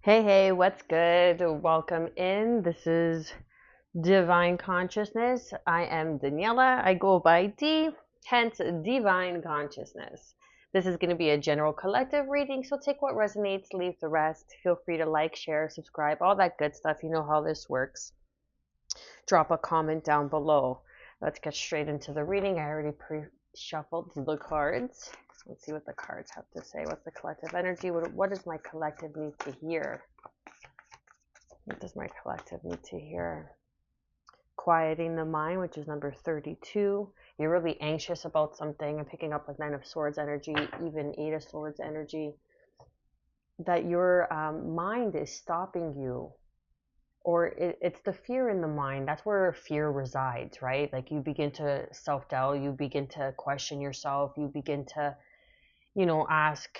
Hey, hey, what's good? Welcome in. This is Divine Consciousness. I am Daniela. I go by D, hence Divine Consciousness. This is going to be a general collective reading, so take what resonates, leave the rest. Feel free to like, share, subscribe, all that good stuff. You know how this works. Drop a comment down below. Let's get straight into the reading. I already pre-shuffled the cards. Let's see what the cards have to say. What's the collective energy? What does my collective need to hear? What does my collective need to hear? Quieting the mind, which is number 32. You're really anxious about something. I'm picking up like Nine of Swords energy, even Eight of Swords energy. That your mind is stopping you, or it's the fear in the mind. That's where fear resides, right? Like you begin to self-doubt, you begin to question yourself, you begin to, ask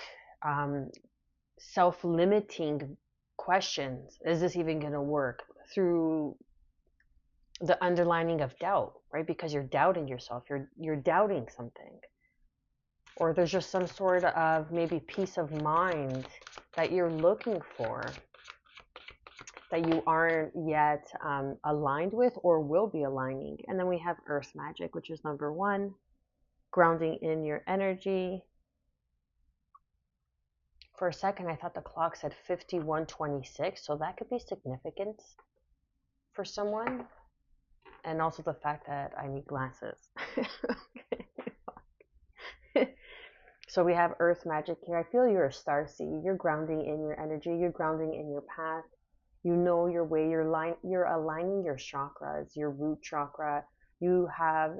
self-limiting questions. Is this even going to work? Through the underlining of doubt, right? Because you're doubting yourself, you're doubting something, or there's just some sort of maybe peace of mind that you're looking for that you aren't yet aligned with or will be aligning. And then we have Earth Magic, which is number 1, grounding in your energy. For a second, I thought the clock said 51:26, so that could be significant for someone. And also the fact that I need glasses. So we have Earth Magic here. I feel you're a starseed. You're grounding in your energy. You're grounding in your path. You know your way. You're aligning your chakras, your root chakra. You have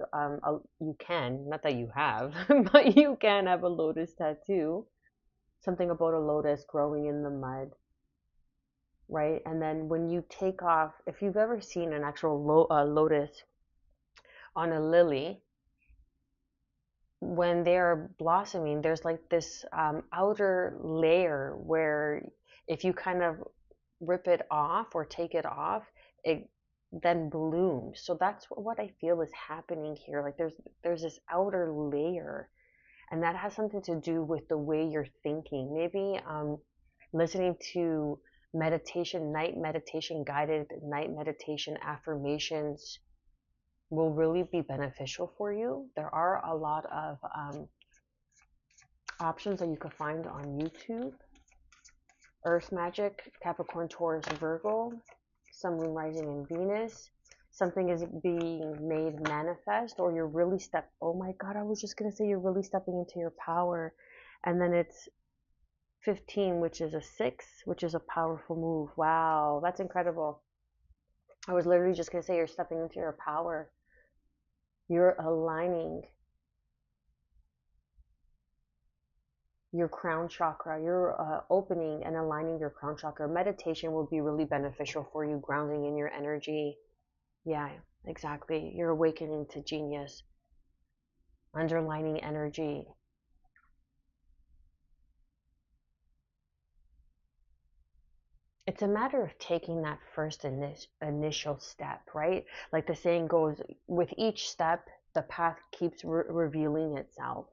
you can, not that you have, but you can have a lotus tattoo. Something about a lotus growing in the mud, right? And then when you take off, if you've ever seen an actual lotus on a lily, when they're blossoming, there's like this outer layer where if you kind of rip it off or take it off, it then blooms. So that's what I feel is happening here. Like there's this outer layer, and that has something to do with the way you're thinking. Maybe listening to meditation, night meditation, guided night meditation affirmations will really be beneficial for you. There are a lot of options that you can find on YouTube. Earth Magic, Capricorn, Taurus, Virgo, Sun, Moon, Rising, and Venus. Something is being made manifest, or you're really oh my God, I was just going to say you're really stepping into your power. And then it's 15, which is a 6, which is a powerful move. Wow, that's incredible. I was literally just going to say you're stepping into your power. You're aligning your crown chakra. You're opening and aligning your crown chakra. Meditation will be really beneficial for you, grounding in your energy. Yeah, exactly. You're awakening to genius, underlining energy. It's a matter of taking that first initial step, right? Like the saying goes, with each step, the path keeps revealing itself.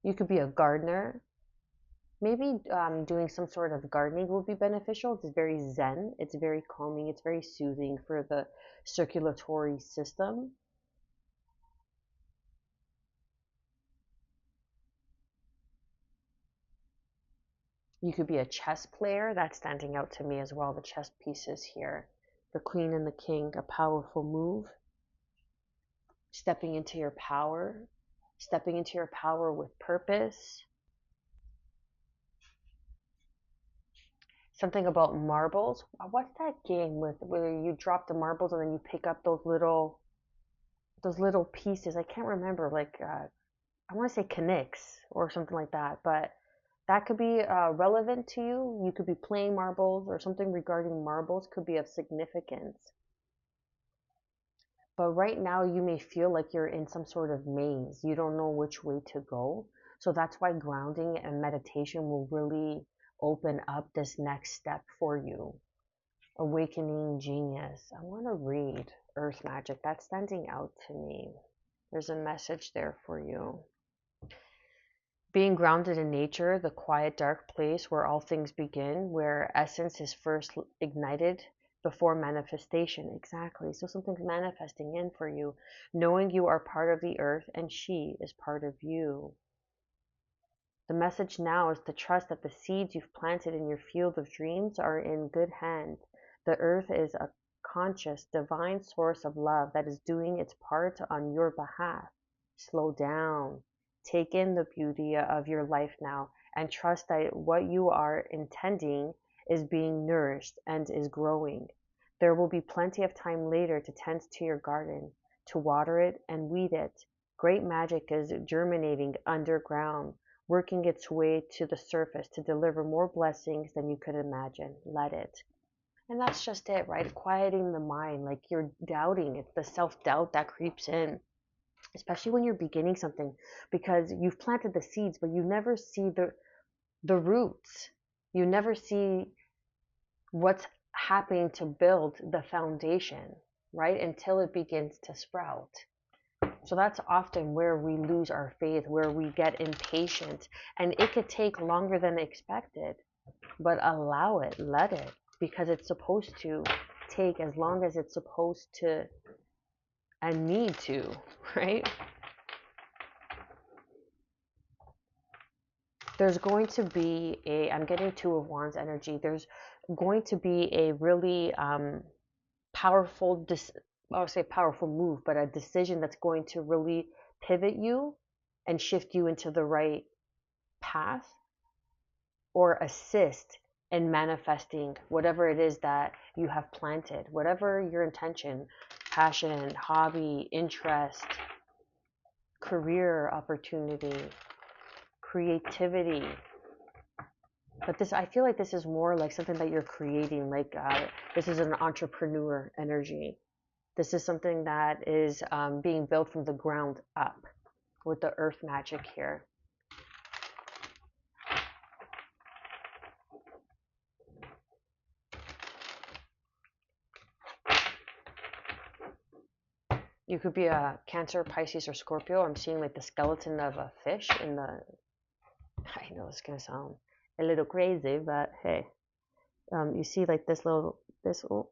You could be a gardener. Maybe doing some sort of gardening will be beneficial. It's very zen. It's very calming. It's very soothing for the circulatory system. You could be a chess player. That's standing out to me as well. The chess pieces here. The queen and the king, a powerful move. Stepping into your power. Stepping into your power with purpose. Something about marbles. What's that game with where you drop the marbles and then you pick up those little pieces? I can't remember. Like I want to say Knicks or something like that, but that could be relevant to you. You could be playing marbles, or something regarding marbles could be of significance. But right now, you may feel like you're in some sort of maze. You don't know which way to go. So that's why grounding and meditation will really open up this next step for you. Awakening genius. I want to read Earth Magic. That's standing out to me. There's a message there for you. Being grounded in nature, the quiet, dark place where all things begin, where essence is first ignited before manifestation. Exactly. So something's manifesting in for you, knowing you are part of the earth and she is part of you. The message now is to trust that the seeds you've planted in your field of dreams are in good hands. The earth is a conscious, divine source of love that is doing its part on your behalf. Slow down. Take in the beauty of your life now and trust that what you are intending is being nourished and is growing. There will be plenty of time later to tend to your garden, to water it and weed it. Great magic is germinating underground, working its way to the surface to deliver more blessings than you could imagine. Let it. And that's just it, right? Quieting the mind, like you're doubting. It's the self-doubt that creeps in, especially when you're beginning something, because you've planted the seeds, but you never see the roots. You never see what's happening to build the foundation, right? Until it begins to sprout. So that's often where we lose our faith, where we get impatient, and it could take longer than expected, but allow it, let it, because it's supposed to take as long as it's supposed to and need to, right? There's going to be I'm getting Two of Wands energy. There's going to be a really powerful, I would say powerful move, but a decision that's going to really pivot you and shift you into the right path or assist in manifesting whatever it is that you have planted, whatever your intention, passion, hobby, interest, career opportunity, creativity. But this, I feel like this is more like something that you're creating, like this is an entrepreneur energy. This is something that is being built from the ground up with the earth magic here. You could be a Cancer, Pisces, or Scorpio. I'm seeing like the skeleton of a fish in the. I know it's gonna sound a little crazy, but hey, you see like this. Oh,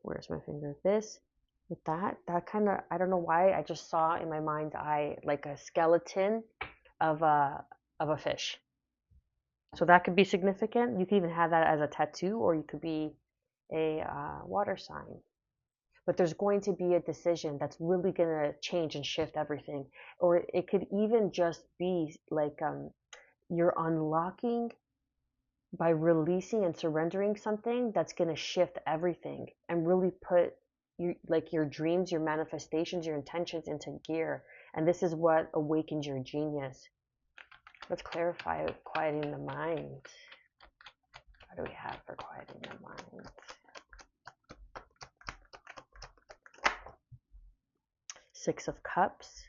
where's my finger? This with that kind of. I don't know why. I just saw in my mind's eye like a skeleton of a fish. So that could be significant. You could even have that as a tattoo, or you could be a water sign. But there's going to be a decision that's really going to change and shift everything. Or it could even just be like you're unlocking by releasing and surrendering something that's going to shift everything and really put your dreams, your manifestations, your intentions into gear. And this is what awakens your genius. Let's clarify quieting the mind. What do we have for quieting the mind? Six of Cups.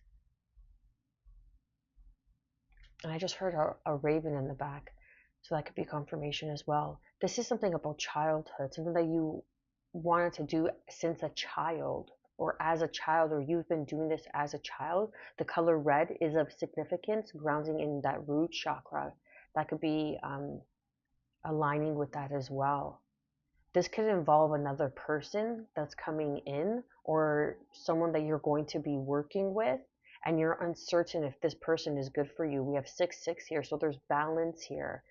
And I just heard a raven in the back. So that could be confirmation as well. This is something about childhood, something that you wanted to do since a child or as a child, or you've been doing this as a child. The color red is of significance, grounding in that root chakra. That could be aligning with that as well. This could involve another person that's coming in or someone that you're going to be working with, and you're uncertain if this person is good for you. We have 6-6 here, so there's balance here.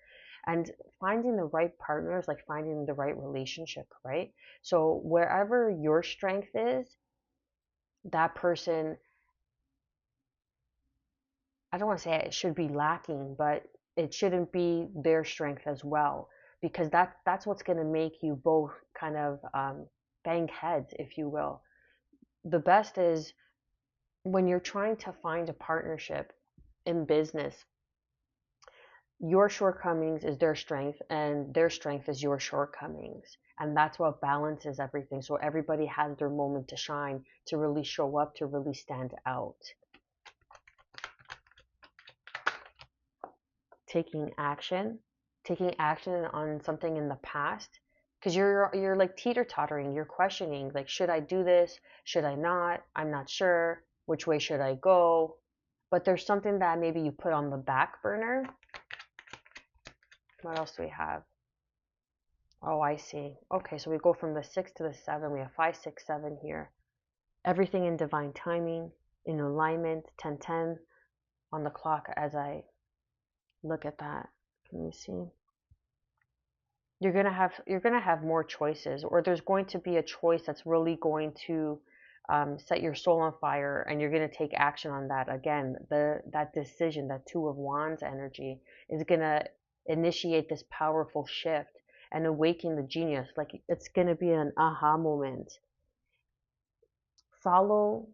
And finding the right partner is like finding the right relationship, right? So wherever your strength is, that person, I don't want to say it should be lacking, but it shouldn't be their strength as well, because that's what's going to make you both kind of bang heads, if you will. The best is when you're trying to find a partnership in business, your shortcomings is their strength and their strength is your shortcomings, and that's what balances everything, so everybody has their moment to shine, to really show up, to really stand out. Taking action on something in the past, because you're like teeter-tottering, you're questioning, like, should I do this, should I not, I'm not sure, which way should I go? But there's something that maybe you put on the back burner What else do we have? Oh, I see. Okay, so we go from the 6 to the 7. We have 5, 6, 7 here. Everything in divine timing, in alignment, 10, 10 on the clock as I look at that. Can you see? You're gonna have more choices, or there's going to be a choice that's really going to set your soul on fire, and you're gonna take action on that. Again, that decision, that Two of Wands energy, is gonna initiate this powerful shift and awaken the genius. Like it's gonna be an aha moment. Follow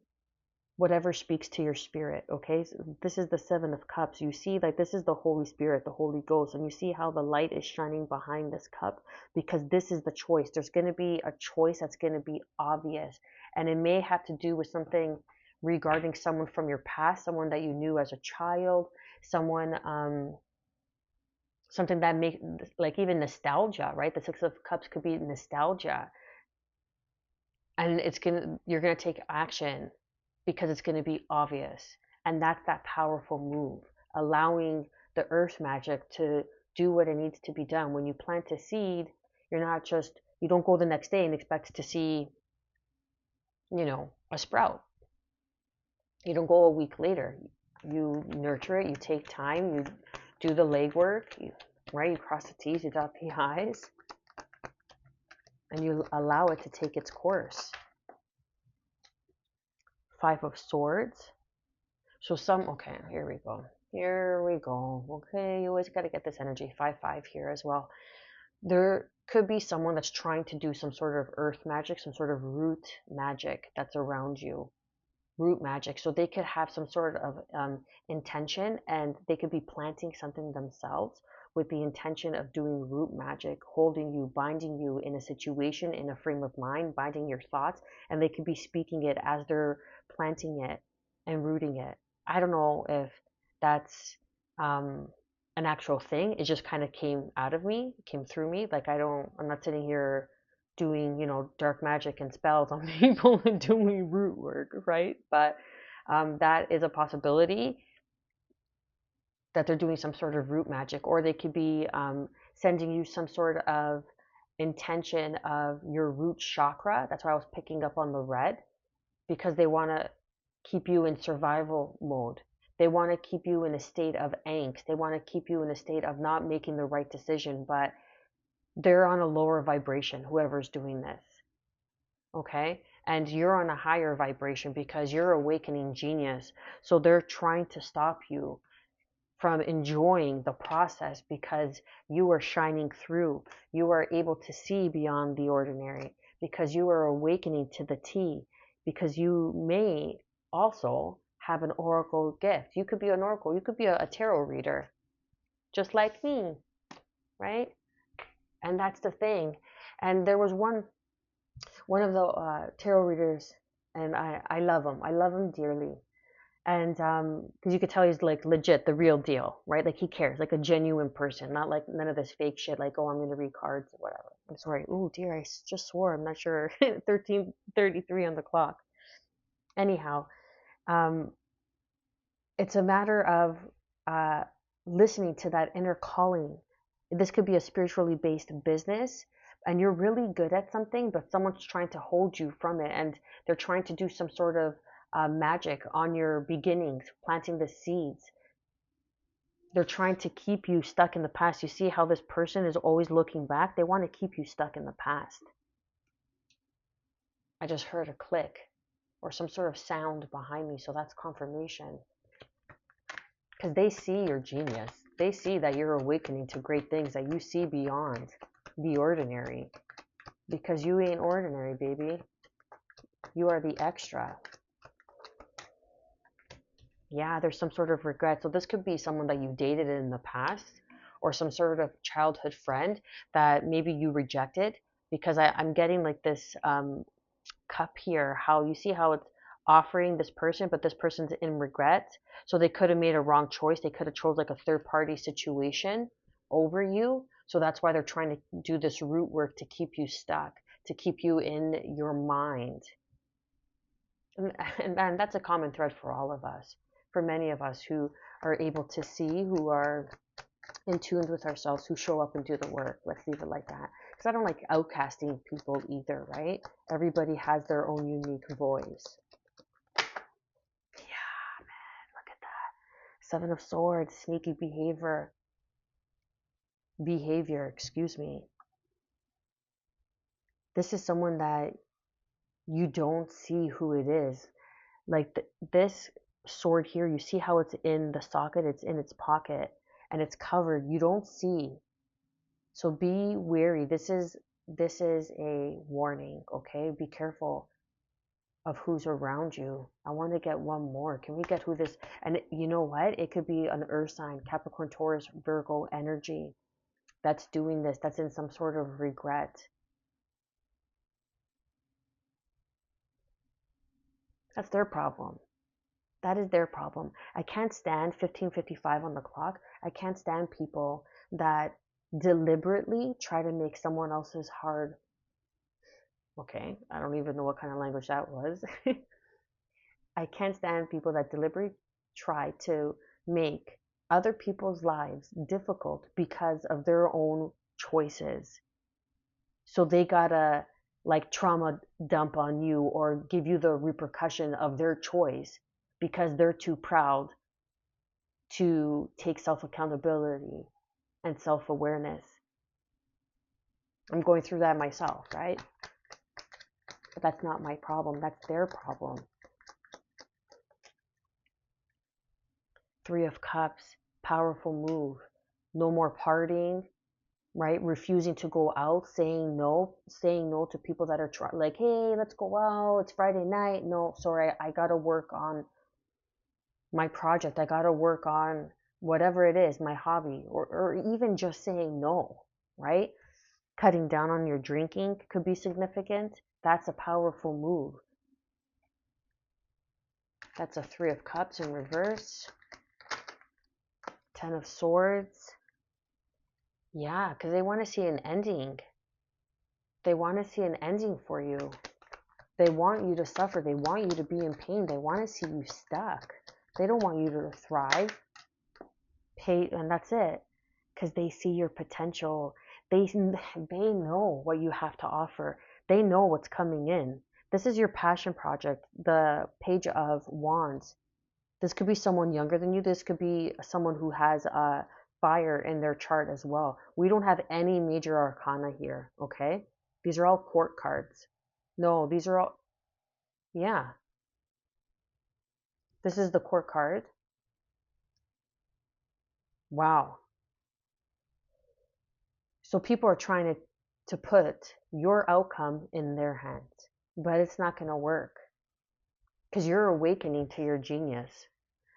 whatever speaks to your spirit. Okay, so this is the 7 of Cups. You see, like, this is the Holy Spirit, the Holy Ghost, and you see how the light is shining behind this cup, because this is the choice. There's going to be a choice that's going to be obvious, and it may have to do with something regarding someone from your past, someone that you knew as a child, someone something that make, like, even nostalgia, right? The 6 of Cups could be nostalgia, and you're gonna take action because it's gonna be obvious. And that's that powerful move, allowing the earth magic to do what it needs to be done. When you plant a seed, you don't go the next day and expect to see, a sprout. You don't go a week later. You nurture it, you take time, you do the legwork, right? You cross the T's, you dot the I's, and you allow it to take its course. 5 of Swords. So okay, here we go. Here we go. Okay, you always got to get this energy. 5, 5 here as well. There could be someone that's trying to do some sort of earth magic, some sort of root magic that's around you. Root magic. So they could have some sort of intention, and they could be planting something themselves with the intention of doing root magic, holding you, binding you in a situation, in a frame of mind, binding your thoughts, and they could be speaking it as they're planting it and rooting it. I don't know if that's an actual thing. It just kind of came out of me, came through me. Like, I'm not sitting here doing, dark magic and spells on people and doing root work, right? But that is a possibility, that they're doing some sort of root magic, or they could be sending you some sort of intention of your root chakra. That's why I was picking up on the red, because they want to keep you in survival mode. They want to keep you in a state of angst. They want to keep you in a state of not making the right decision, but they're on a lower vibration, whoever's doing this. Okay? And you're on a higher vibration because you're awakening genius. So they're trying to stop you from enjoying the process, because you are shining through. You are able to see beyond the ordinary, because you are awakening to the T, because you may also have an oracle gift. You could be an oracle. You could be a tarot reader, just like me, right? And that's the thing. And there was one of the tarot readers, and I love him. I love him dearly. And because you could tell he's like legit, the real deal, right? Like, he cares, like a genuine person, not like none of this fake shit, like, oh, I'm going to read cards or whatever. I'm sorry. Oh, dear, I just swore. I'm not sure. 13:33 on the clock. Anyhow, um, it's a matter of uh, listening to that inner calling. This could be a spiritually based business, and you're really good at something, but someone's trying to hold you from it, and they're trying to do some sort of magic on your beginnings, planting the seeds. They're trying to keep you stuck in the past. You see how this person is always looking back? They want to keep you stuck in the past. I just heard a click or some sort of sound behind me, so that's confirmation. Because they see your genius. They see that you're awakening to great things, that you see beyond the ordinary. Because you ain't ordinary, baby. You are the extra. Yeah, there's some sort of regret. So this could be someone that you dated in the past, or some sort of childhood friend that maybe you rejected, because I'm getting like this cup here, how you see how it's offering this person, but this person's in regret. So they could have made a wrong choice. They could have chose like a third party situation over you. So that's why they're trying to do this root work to keep you stuck, to keep you in your mind. And that's a common thread for all of us, for many of us who are able to see, who are in tune with ourselves, who show up and do the work. Let's leave it like that. Because I don't like outcasting people either, right? Everybody has their own unique voice. Yeah, man, look at that. Seven of Swords, sneaky behavior, excuse me. This is someone that you don't see who it is. Like this sword here, you see how it's in the socket, it's in its pocket, and it's covered. You don't see. So be wary. This is a warning, okay? Be careful of who's around you. I want to get one more. Can we get who this? And you know what? It could be an earth sign, Capricorn, Taurus, Virgo energy that's doing this, that's in some sort of regret. That's their problem. That is their problem. I can't stand 15:55 on the clock. I can't stand people that deliberately try to make someone else's hard. Okay, I don't even know what kind of language that was. I can't stand people that deliberately try to make other people's lives difficult because of their own choices. So they gotta like trauma dump on you or give you the repercussion of their choice because they're too proud to take self accountability and self awareness. I'm going through that myself, right? But that's not my problem, that's their problem. Three of Cups, powerful move. No more partying, right? Refusing to go out, saying no to people that are like, hey, let's go out. It's Friday night. No, sorry, I gotta work on my project. I gotta work on whatever it is, my hobby, or even just saying no, right? Cutting down on your drinking could be significant. That's a powerful move. That's a Three of Cups in reverse. Ten of Swords. Yeah, because they want to see an ending. They want to see an ending for you. They want you to suffer. They want you to be in pain. They want to see you stuck. They don't want you to thrive. And that's it. Because they see your potential. They know what you have to offer. They know what's coming in. This is your passion project, the Page of Wands. This could be someone younger than you. This could be someone who has a fire in their chart as well. We don't have any major arcana here, okay? These are all court cards. No, these are all, yeah. This is the court card. Wow. So people are trying to put your outcome in their hands, but it's not going to work because you're awakening to your genius.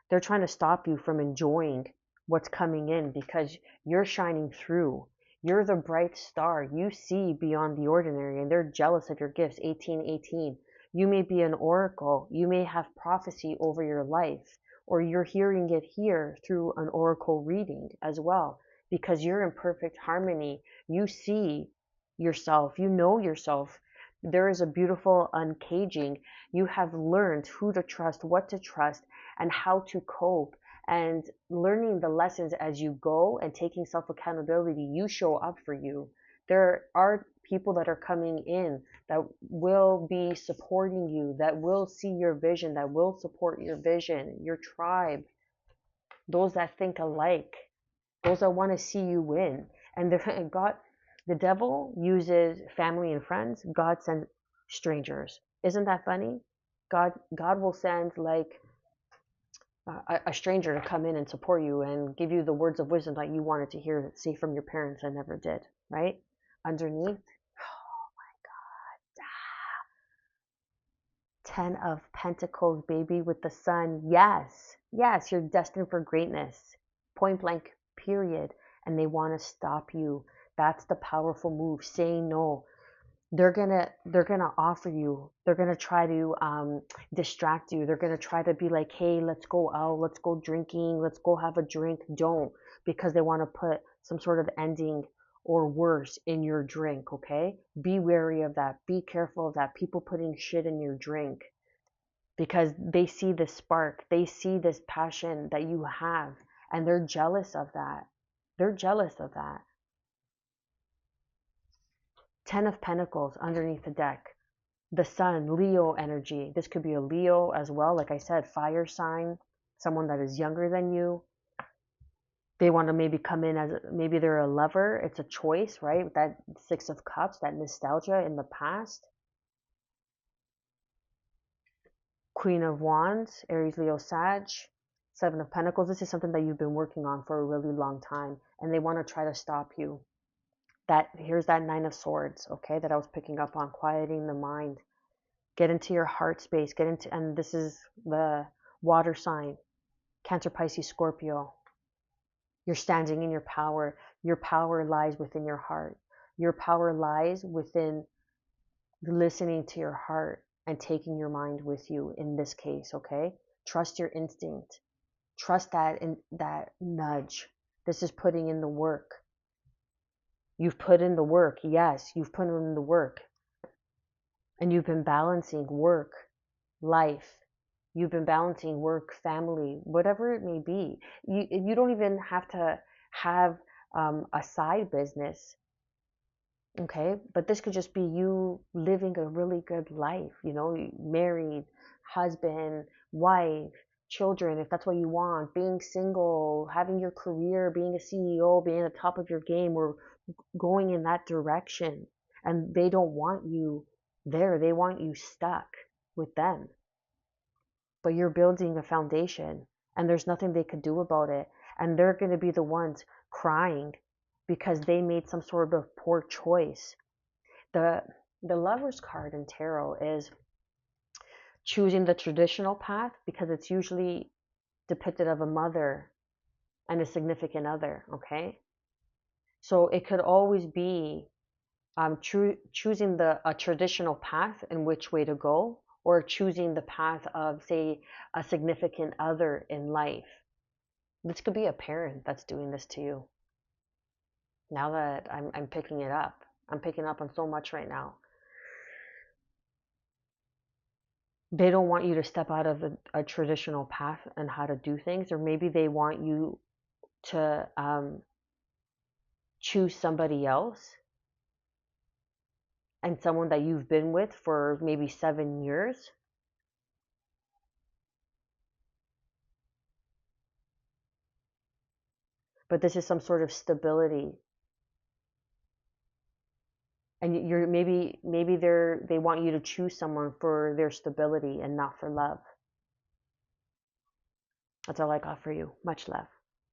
They're trying to stop you from enjoying what's coming in because you're shining through. You're the bright star. You see beyond the ordinary, and they're jealous of your gifts. 1818. You may be an oracle. You may have prophecy over your life, or you're hearing it here through an oracle reading as well, because you're in perfect harmony. You see yourself. You know yourself. There is a beautiful uncaging. You have learned who to trust, what to trust, and how to cope, and learning the lessons as you go and taking self accountability. You show up for you. There are people that are coming in that will be supporting you, that will see your vision, that will support your vision, your tribe, those that think alike, those that want to see you win. And the devil uses family and friends. God sends strangers. Isn't that funny? God will send like a stranger to come in and support you and give you the words of wisdom that you wanted to hear, say from your parents and never did, right? Underneath, oh my God, 10 of Pentacles, baby, with the sun. Yes, yes, you're destined for greatness, point blank, period. And they want to stop you. That's the powerful move. Say no. They're gonna offer you, they're gonna try to distract you, they're gonna try to be like, hey, let's go out, let's go drinking, let's go have a drink. Don't, because they want to put some sort of ending or worse in your drink. Okay, be wary of that, be careful of that, people putting shit in your drink, because they see this spark, they see this passion that you have, and they're jealous of that. They're jealous of that. Ten of Pentacles underneath the deck. The Sun, Leo energy. This could be a Leo as well. Like I said, fire sign, someone that is younger than you. They want to maybe come in as, maybe they're a lover. It's a choice, right? That Six of Cups, that nostalgia in the past. Queen of Wands, Aries, Leo, Sag. Seven of Pentacles. This is something that you've been working on for a really long time, and they want to try to stop you. Here's that Nine of Swords, okay, that I was picking up on, quieting the mind. Get into your heart space, and this is the water sign, Cancer, Pisces, Scorpio. You're standing in your power. Your power lies within your heart. Your power lies within listening to your heart and taking your mind with you in this case, okay? Trust your instinct. Trust that nudge. This is putting in the work. You've put in the work. Yes, you've put in the work. And you've been balancing work, life. You've been balancing work, family, whatever it may be. You don't even have to have a side business, okay? But this could just be you living a really good life, married, husband, wife, children, if that's what you want, being single, having your career, being a CEO, being at the top of your game, or going in that direction. And they don't want you there. They want you stuck with them. But you're building a foundation, and there's nothing they could do about it. And they're going to be the ones crying because they made some sort of poor choice. The Lover's card in tarot is choosing the traditional path, because it's usually depicted of a mother and a significant other, okay? So it could always be choosing a traditional path in which way to go, or choosing the path of, say, a significant other in life. This could be a parent that's doing this to you. Now that I'm picking it up, I'm picking up on so much right now. They don't want you to step out of a traditional path and how to do things, or maybe they want you to choose somebody else, and someone that you've been with for maybe 7 years. But this is some sort of stability, and you're maybe they want you to choose someone for their stability and not for love. That's all I got for you. Much love.